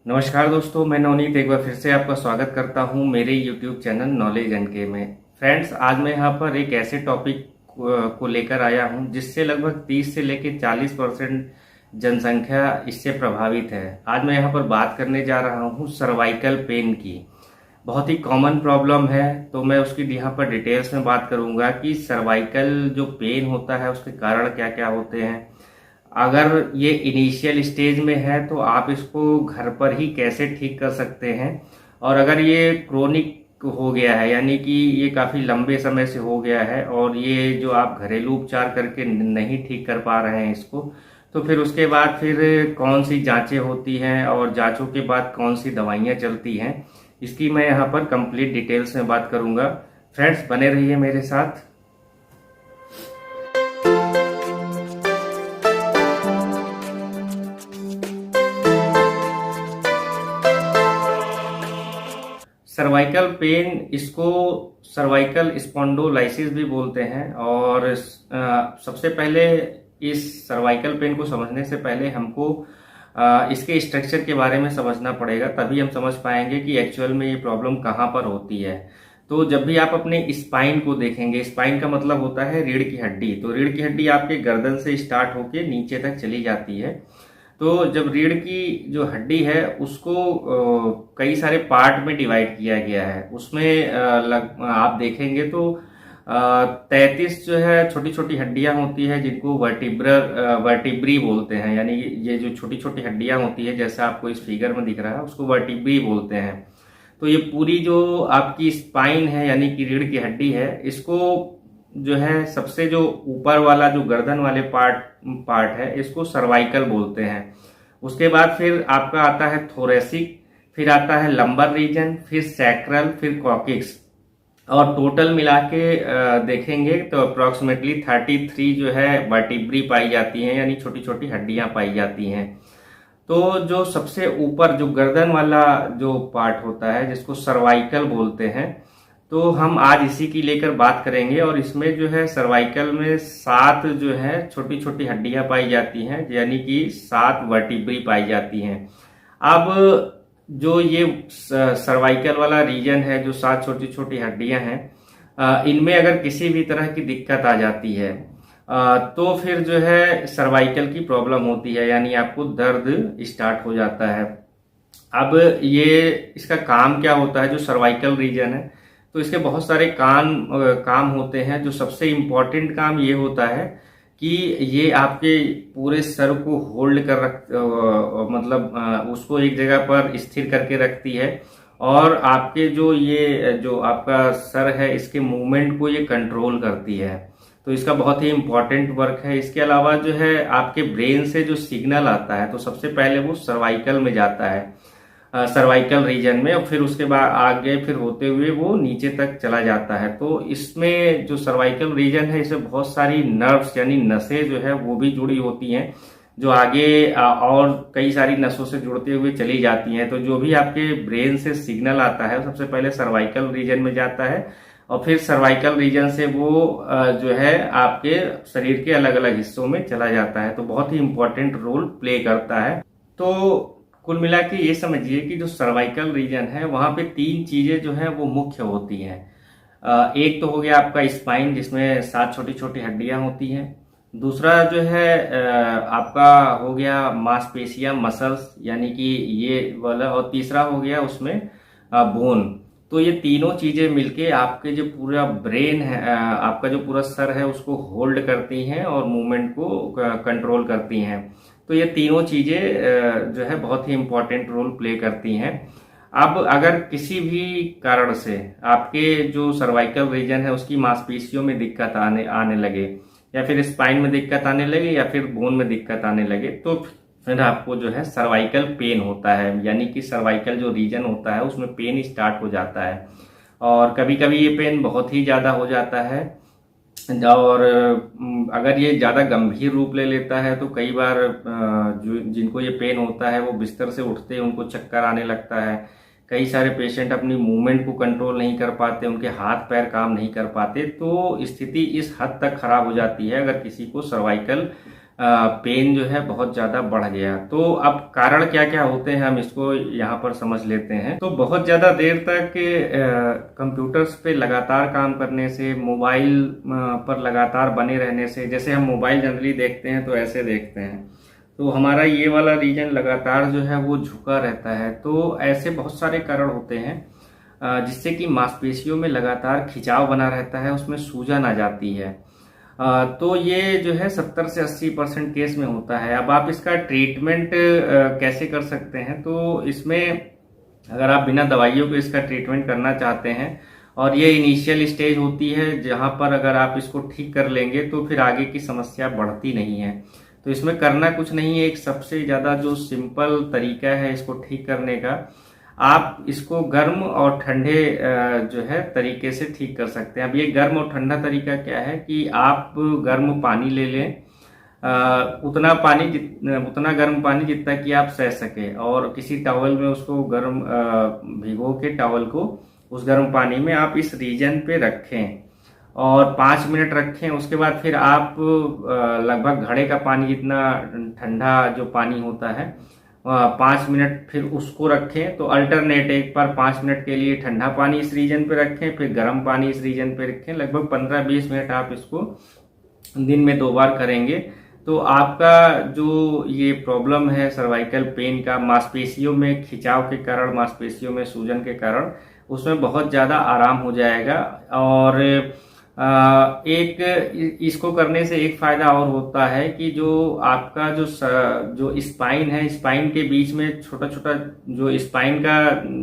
नमस्कार दोस्तों, मैं नवनीत एक बार फिर से आपका स्वागत करता हूं मेरे YouTube चैनल नॉलेज एंड के में। फ्रेंड्स, आज मैं यहां पर एक ऐसे टॉपिक को लेकर आया हूं जिससे लगभग 30 से लेकर 40% जनसंख्या इससे प्रभावित है। आज मैं यहां पर बात करने जा रहा हूं सर्वाइकल पेन की। बहुत ही कॉमन प्रॉब्लम है, तो मैं उसकी यहाँ पर डिटेल्स में बात करूंगा कि सर्वाइकल जो पेन होता है उसके कारण क्या क्या होते हैं। अगर ये इनिशियल स्टेज में है तो आप इसको घर पर ही कैसे ठीक कर सकते हैं, और अगर ये क्रोनिक हो गया है यानी कि ये काफ़ी लंबे समय से हो गया है और ये जो आप घरेलू उपचार करके नहीं ठीक कर पा रहे हैं इसको, तो फिर उसके बाद फिर कौन सी जांचें होती हैं और जांचों के बाद कौन सी दवाइयाँ चलती हैं, इसकी मैं यहाँ पर कंप्लीट डिटेल्स में बात करूँगा। फ्रेंड्स, बने रहिए मेरे साथ। सर्वाइकल पेन, इसको सर्वाइकल स्पॉन्डोलाइसिस भी बोलते हैं। और सबसे पहले इस सर्वाइकल पेन को समझने से पहले हमको इसके स्ट्रक्चर के बारे में समझना पड़ेगा, तभी हम समझ पाएंगे कि एक्चुअल में ये प्रॉब्लम कहाँ पर होती है। तो जब भी आप अपने स्पाइन को देखेंगे, स्पाइन का मतलब होता है रीढ़ की हड्डी, तो रीढ़ की हड्डी आपके गर्दन से स्टार्ट होके नीचे तक चली जाती है। तो जब रीढ़ की जो हड्डी है उसको कई सारे पार्ट में डिवाइड किया गया है। उसमें आप देखेंगे तो 33 जो है छोटी छोटी हड्डियां होती है जिनको वर्टिब्री बोलते हैं। यानी ये जो छोटी छोटी हड्डियां होती है, जैसा आपको इस फिगर में दिख रहा है, उसको वर्टिब्री बोलते हैं। तो ये पूरी जो आपकी स्पाइन है यानी कि रीढ़ की हड्डी है, इसको जो है सबसे जो ऊपर वाला जो गर्दन वाले पार्ट है इसको सर्वाइकल बोलते हैं। उसके बाद फिर आपका आता है थोरेसिक, फिर आता है लंबर रीजन, फिर सैक्रल, फिर कॉकिक्स। और टोटल मिला के देखेंगे तो अप्रोक्सीमेटली 33 जो है वर्टिब्री पाई जाती हैं, यानी छोटी छोटी हड्डियां पाई जाती हैं। तो जो सबसे ऊपर जो गर्दन वाला जो पार्ट होता है जिसको सर्वाइकल बोलते हैं, तो हम आज इसी की लेकर बात करेंगे। और इसमें जो है सर्वाइकल में 7 जो है छोटी छोटी हड्डियां पाई जाती हैं, यानी कि 7 वर्टिब्री पाई जाती हैं। अब जो ये सर्वाइकल वाला रीजन है, जो 7 छोटी छोटी हड्डियां हैं, इनमें अगर किसी भी तरह की दिक्कत आ जाती है तो फिर जो है सर्वाइकल की प्रॉब्लम होती है, यानी आपको दर्द स्टार्ट हो जाता है। अब ये इसका काम क्या होता है, जो सर्वाइकल रीजन है, तो इसके बहुत सारे काम होते हैं। जो सबसे इम्पोर्टेंट काम ये होता है कि ये आपके पूरे सर को होल्ड कर मतलब उसको एक जगह पर स्थिर करके रखती है, और आपके जो आपका सर है इसके मूवमेंट को ये कंट्रोल करती है। तो इसका बहुत ही इम्पोर्टेंट वर्क है। इसके अलावा जो है आपके ब्रेन से जो सिग्नल आता है, तो सबसे पहले वो सर्वाइकल में जाता है, सर्वाइकल रीजन में, और फिर उसके बाद आगे फिर होते हुए वो नीचे तक चला जाता है। तो इसमें जो सर्वाइकल रीजन है, इसमें बहुत सारी नर्व्स यानी नसें जो है वो भी जुड़ी होती हैं, जो आगे और कई सारी नसों से जुड़ते हुए चली जाती हैं। तो जो भी आपके ब्रेन से सिग्नल आता है सबसे पहले सर्वाइकल रीजन में जाता है, और फिर सर्वाइकल रीजन से वो जो है आपके शरीर के अलग अलग हिस्सों में चला जाता है। तो बहुत ही इंपॉर्टेंट रोल प्ले करता है। तो कुल मिला के ये समझिए कि जो सर्वाइकल रीजन है वहां पे 3 चीजें जो है वो मुख्य होती हैं। एक तो हो गया आपका स्पाइन, जिसमें 7 छोटी छोटी हड्डियां होती हैं। दूसरा जो है आपका हो गया मांसपेशियां, मसल्स, यानी कि ये वाला। और तीसरा हो गया उसमें बोन। तो ये तीनों चीजें मिलके आपके जो पूरा ब्रेन है, आपका जो पूरा सर है, उसको होल्ड करती हैं और मूवमेंट को कंट्रोल करती हैं। तो ये तीनों चीजें जो है बहुत ही इंपॉर्टेंट रोल प्ले करती हैं। अब अगर किसी भी कारण से आपके जो सर्वाइकल रीजन है उसकी मांसपेशियों में दिक्कत आने लगे, या फिर स्पाइन में दिक्कत आने लगे, या फिर बोन में दिक्कत आने लगे, तो फिर आपको जो है सर्वाइकल पेन होता है। यानी कि सर्वाइकल जो रीजन होता है उसमें पेन स्टार्ट हो जाता है, और कभी कभी ये पेन बहुत ही ज्यादा हो जाता है। और अगर ये ज्यादा गंभीर रूप ले लेता है तो कई बार जिनको ये पेन होता है वो बिस्तर से उठते हैं उनको चक्कर आने लगता है। कई सारे पेशेंट अपनी मूवमेंट को कंट्रोल नहीं कर पाते, उनके हाथ पैर काम नहीं कर पाते। तो स्थिति इस हद तक खराब हो जाती है अगर किसी को सर्वाइकल पेन जो है बहुत ज़्यादा बढ़ गया। तो अब कारण क्या क्या होते हैं हम इसको यहाँ पर समझ लेते हैं। तो बहुत ज़्यादा देर तक कंप्यूटर्स पे लगातार काम करने से, मोबाइल पर लगातार बने रहने से, जैसे हम मोबाइल जनरली देखते हैं तो ऐसे देखते हैं, तो हमारा ये वाला रीजन लगातार जो है वो झुका रहता है। तो ऐसे बहुत सारे कारण होते हैं जिससे कि मांसपेशियों में लगातार खिंचाव बना रहता है, उसमें सूजन आ जाती है। तो ये जो है 70 से 80% केस में होता है। अब आप इसका ट्रीटमेंट कैसे कर सकते हैं, तो इसमें अगर आप बिना दवाइयों के इसका ट्रीटमेंट करना चाहते हैं और ये इनिशियल स्टेज होती है जहां पर अगर आप इसको ठीक कर लेंगे तो फिर आगे की समस्या बढ़ती नहीं है। तो इसमें करना कुछ नहीं है, एक सबसे ज़्यादा जो सिंपल तरीका है इसको ठीक करने का, आप इसको गर्म और ठंडे जो है तरीके से ठीक कर सकते हैं। अब ये गर्म और ठंडा तरीका क्या है कि आप गर्म पानी ले लें, उतना गर्म पानी जितना कि आप सह सके, और किसी टॉवल में उसको गर्म भिगो के टॉवल को उस गर्म पानी में आप इस रीजन पे रखें और 5 मिनट रखें। उसके बाद फिर आप लगभग घड़े का पानी जितना ठंडा जो पानी होता है 5 मिनट फिर उसको रखें। तो अल्टरनेट, एक बार 5 मिनट के लिए ठंडा पानी इस रीजन पे रखें, फिर गर्म पानी इस रीजन पे रखें। लगभग 15-20 मिनट आप इसको दिन में 2 बार करेंगे तो आपका जो ये प्रॉब्लम है सर्वाइकल पेन का, मांसपेशियों में खिंचाव के कारण, मांसपेशियों में सूजन के कारण, उसमें बहुत ज़्यादा आराम हो जाएगा। और एक इसको करने से एक फायदा और होता है कि जो आपका जो स्पाइन है, स्पाइन के बीच में छोटा छोटा जो स्पाइन का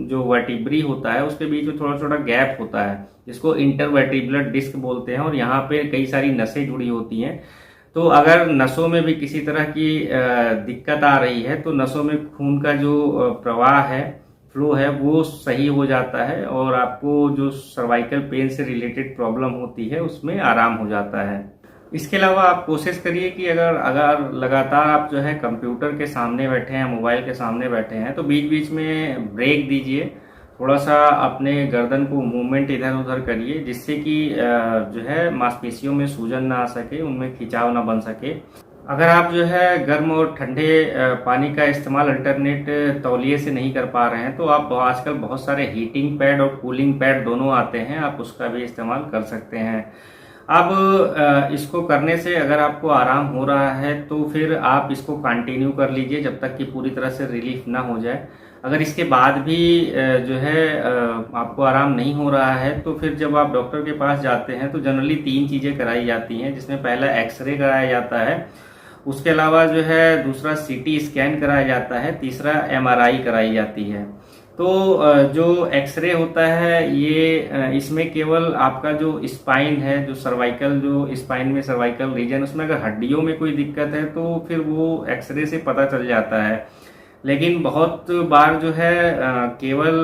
जो वर्टिब्री होता है उसके बीच में थोड़ा छोटा गैप होता है जिसको इंटरवर्टिब्रल डिस्क बोलते हैं, और यहाँ पे कई सारी नसें जुड़ी होती हैं। तो अगर नसों में भी किसी तरह की दिक्कत आ रही है तो नसों में खून का जो प्रवाह है, फ्लो है, वो सही हो जाता है और आपको जो सर्वाइकल पेन से रिलेटेड प्रॉब्लम होती है उसमें आराम हो जाता है। इसके अलावा आप कोशिश करिए कि अगर लगातार आप जो है कंप्यूटर के सामने बैठे हैं, मोबाइल के सामने बैठे हैं, तो बीच बीच में ब्रेक दीजिए, थोड़ा सा अपने गर्दन को मूवमेंट इधर उधर करिए जिससे कि जो है मांसपेशियों में सूजन ना आ सके, उनमें खिंचाव ना बन सके। अगर आप जो है गर्म और ठंडे पानी का इस्तेमाल अल्टरनेट तौलिए से नहीं कर पा रहे हैं तो आप आजकल बहुत सारे हीटिंग पैड और कूलिंग पैड दोनों आते हैं, आप उसका भी इस्तेमाल कर सकते हैं। अब इसको करने से अगर आपको आराम हो रहा है तो फिर आप इसको कंटिन्यू कर लीजिए जब तक कि पूरी तरह से रिलीफ ना हो जाए। अगर इसके बाद भी जो है आपको आराम नहीं हो रहा है तो फिर जब आप डॉक्टर के पास जाते हैं तो जनरली 3 चीज़ें कराई जाती हैं, जिसमें पहला एक्सरे कराया जाता है, उसके अलावा जो है दूसरा सीटी स्कैन कराया जाता है, तीसरा एमआरआई कराई जाती है। तो जो एक्सरे होता है ये इसमें केवल आपका जो स्पाइन है, जो सर्वाइकल, जो स्पाइन में सर्वाइकल रीजन, उसमें अगर हड्डियों में कोई दिक्कत है तो फिर वो एक्सरे से पता चल जाता है। लेकिन बहुत बार जो है केवल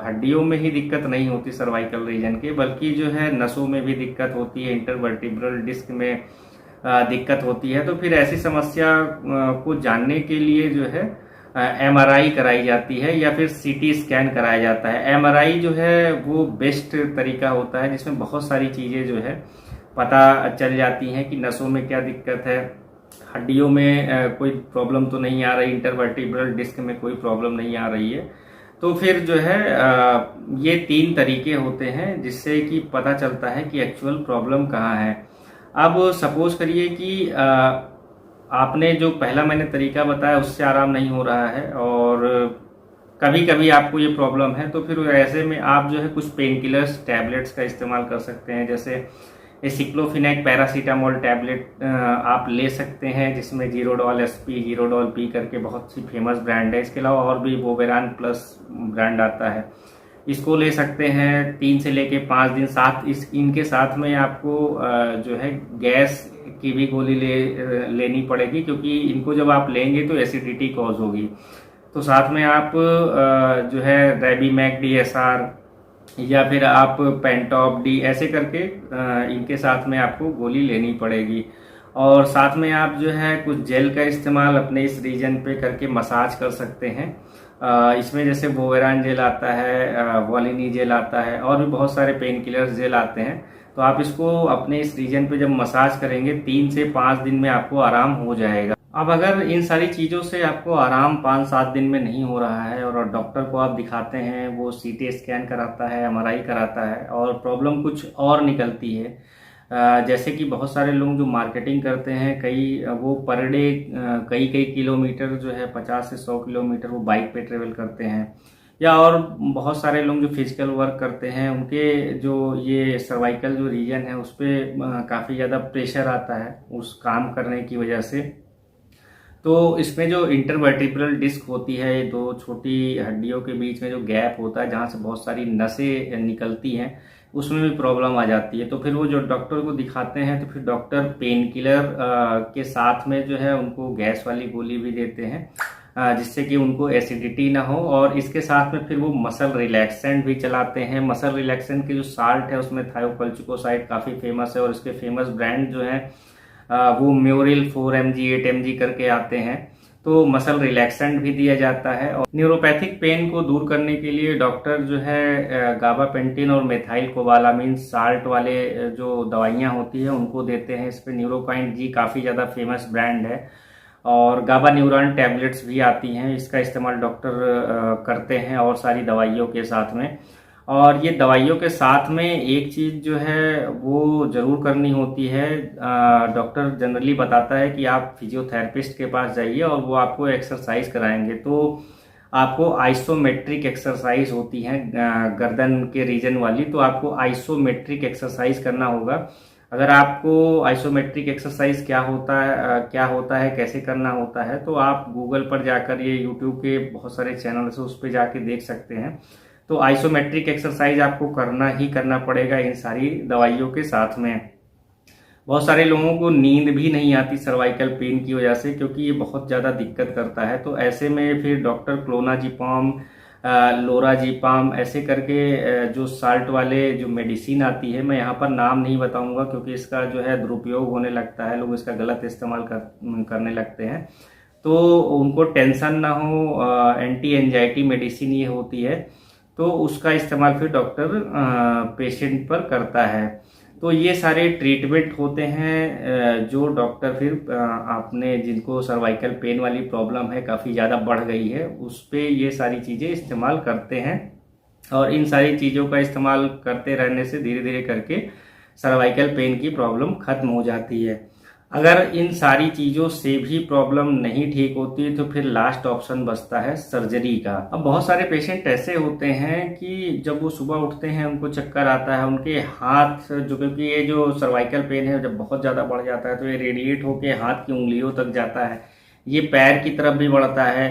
हड्डियों में ही दिक्कत नहीं होती सर्वाइकल रीजन के, बल्कि जो है नसों में भी दिक्कत होती है, इंटरवर्टिब्रल डिस्क में दिक्कत होती है। तो फिर ऐसी समस्या को जानने के लिए जो है एमआरआई कराई जाती है या फिर सीटी स्कैन कराया जाता है। एमआरआई जो है वो बेस्ट तरीका होता है जिसमें बहुत सारी चीज़ें जो है पता चल जाती हैं कि नसों में क्या दिक्कत है, हड्डियों में कोई प्रॉब्लम तो नहीं आ रही, इंटरवर्टिब्रल डिस्क में कोई प्रॉब्लम नहीं आ रही है। तो फिर जो है ये 3 तरीके होते हैं जिससे कि पता चलता है कि एक्चुअल प्रॉब्लम कहाँ है। अब सपोज करिए कि आपने जो पहला मैंने तरीका बताया उससे आराम नहीं हो रहा है और कभी कभी आपको ये प्रॉब्लम है, तो फिर ऐसे में आप जो है कुछ पेन किलर्स टैबलेट्स का इस्तेमाल कर सकते हैं। जैसे एसिक्लोफिनेक पैरासीटामोल टैबलेट आप ले सकते हैं, जिसमें जीरोडॉल एसपी, जीरोडॉल पी करके बहुत सी फेमस ब्रांड है। इसके अलावा और भी वोवेरान प्लस ब्रांड आता है, इसको ले सकते हैं 3 से लेके 5 दिन। इनके साथ में आपको जो है गैस की भी गोली लेनी पड़ेगी, क्योंकि इनको जब आप लेंगे तो एसिडिटी कॉज होगी। तो साथ में आप जो है रेबीमैक DSR या फिर आप पेंटॉप डी ऐसे करके इनके साथ में आपको गोली लेनी पड़ेगी। और साथ में आप जो है कुछ जेल का इस्तेमाल अपने इस रीजन पे करके मसाज कर सकते हैं। इसमें जैसे वोवेरान जेल आता है, वॉलिनी जेल आता है और भी बहुत सारे पेन किलर्स जेल आते हैं। तो आप इसको अपने इस रीजन पे जब मसाज करेंगे 3 से 5 दिन में आपको आराम हो जाएगा। अब अगर इन सारी चीज़ों से आपको आराम 5-7 दिन में नहीं हो रहा है और डॉक्टर को आप दिखाते हैं, वो सीटी स्कैन कराता है, एमआरआई कराता है और प्रॉब्लम कुछ और निकलती है, जैसे कि बहुत सारे लोग जो मार्केटिंग करते हैं, वो पर डे कई कई किलोमीटर जो है 50 से 100 किलोमीटर वो बाइक पे ट्रेवल करते हैं, या और बहुत सारे लोग जो फिजिकल वर्क करते हैं उनके जो ये सर्वाइकल जो रीजन है उस पर काफ़ी ज़्यादा प्रेशर आता है उस काम करने की वजह से। तो इसमें जो इंटरवर्टिब्रल डिस्क होती है, दो छोटी हड्डियों के बीच में जो गैप होता है जहाँ से बहुत सारी नसें निकलती हैं, उसमें भी प्रॉब्लम आ जाती है। तो फिर वो जो डॉक्टर को दिखाते हैं तो फिर डॉक्टर पेन किलर के साथ में जो है उनको गैस वाली गोली भी देते हैं, जिससे कि उनको एसिडिटी ना हो, और इसके साथ में फिर वो मसल रिलैक्सेंट भी चलाते हैं। मसल रिलैक्सेंट के जो साल्ट है उसमें थायोकोल्चिकोसाइड काफ़ी फेमस है और इसके फेमस ब्रांड जो है वो म्योरिल 4mg 8mg करके आते हैं। तो मसल रिलैक्सेंट भी दिया जाता है। और न्यूरोपैथिक पेन को दूर करने के लिए डॉक्टर जो है गाबापेंटिन और मेथाइल कोबालामिन साल्ट वाले जो दवाइयाँ होती है उनको देते हैं। इस पर न्यूरोकाइंट जी काफ़ी ज़्यादा फेमस ब्रांड है, और गाबा न्यूरॉन टैबलेट्स भी आती हैं, इसका इस्तेमाल डॉक्टर करते हैं और सारी दवाइयों के साथ में। और ये दवाइयों के साथ में एक चीज़ जो है वो ज़रूर करनी होती है, डॉक्टर जनरली बताता है कि आप फिजियोथेरेपिस्ट के पास जाइए और वो आपको एक्सरसाइज कराएंगे। तो आपको आइसोमेट्रिक एक्सरसाइज होती है गर्दन के रीजन वाली, तो आपको आइसोमेट्रिक एक्सरसाइज करना होगा। अगर आपको आइसोमेट्रिक एक्सरसाइज क्या होता है कैसे करना होता है, तो आप गूगल पर जाकर, ये यूट्यूब के बहुत सारे चैनल है उस पर जाके देख सकते हैं। तो आइसोमेट्रिक एक्सरसाइज आपको करना ही करना पड़ेगा इन सारी दवाइयों के साथ में। बहुत सारे लोगों को नींद भी नहीं आती सर्वाइकल पेन की वजह से, क्योंकि ये बहुत ज़्यादा दिक्कत करता है। तो ऐसे में फिर डॉक्टर क्लोनाजीपाम, लोराजीपाम ऐसे करके जो साल्ट वाले जो मेडिसिन आती है, मैं यहाँ पर नाम नहीं बताऊंगा क्योंकि इसका जो है दुरुपयोग होने लगता है, लोग इसका गलत इस्तेमाल करने लगते हैं। तो उनको टेंशन ना हो, एंटी एंजाइटी मेडिसिन ये होती है, तो उसका इस्तेमाल फिर डॉक्टर पेशेंट पर करता है। तो ये सारे ट्रीटमेंट होते हैं जो डॉक्टर फिर आपने जिनको सर्वाइकल पेन वाली प्रॉब्लम है काफ़ी ज़्यादा बढ़ गई है उस पर ये सारी चीज़ें इस्तेमाल करते हैं। और इन सारी चीज़ों का इस्तेमाल करते रहने से धीरे धीरे करके सर्वाइकल पेन की प्रॉब्लम खत्म हो जाती है। अगर इन सारी चीज़ों से भी प्रॉब्लम नहीं ठीक होती तो फिर लास्ट ऑप्शन बचता है सर्जरी का। अब बहुत सारे पेशेंट ऐसे होते हैं कि जब वो सुबह उठते हैं उनको चक्कर आता है, उनके हाथ जो, क्योंकि ये जो सर्वाइकल पेन है जब बहुत ज़्यादा बढ़ जाता है तो ये रेडिएट होके हाथ की उंगलियों तक जाता है, ये पैर की तरफ भी बढ़ता है।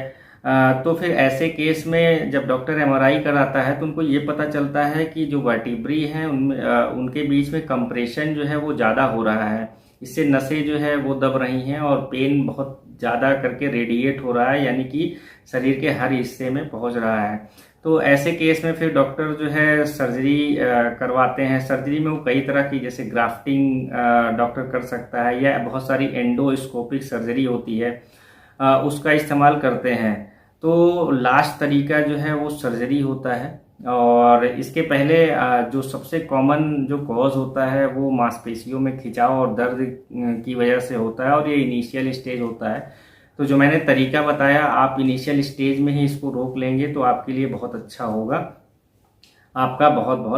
तो फिर ऐसे केस में जब डॉक्टर एमआरआई कराता है तो उनको ये पता चलता है कि जो वर्टिब्री हैं उनमें उनके बीच में कंप्रेशन जो है वो ज़्यादा हो रहा है, इससे नसें जो है वो दब रही हैं और पेन बहुत ज़्यादा करके रेडिएट हो रहा है, यानी कि शरीर के हर हिस्से में पहुंच रहा है। तो ऐसे केस में फिर डॉक्टर जो है सर्जरी करवाते हैं। सर्जरी में वो कई तरह की, जैसे ग्राफ्टिंग डॉक्टर कर सकता है, या बहुत सारी एंडोस्कोपिक सर्जरी होती है उसका इस्तेमाल करते हैं। तो लास्ट तरीका जो है वो सर्जरी होता है। और इसके पहले जो सबसे कॉमन जो कॉज होता है वो मांसपेशियों में खिंचाव और दर्द की वजह से होता है, और ये इनिशियल स्टेज होता है। तो जो मैंने तरीका बताया, आप इनिशियल स्टेज में ही इसको रोक लेंगे तो आपके लिए बहुत अच्छा होगा। आपका बहुत बहुत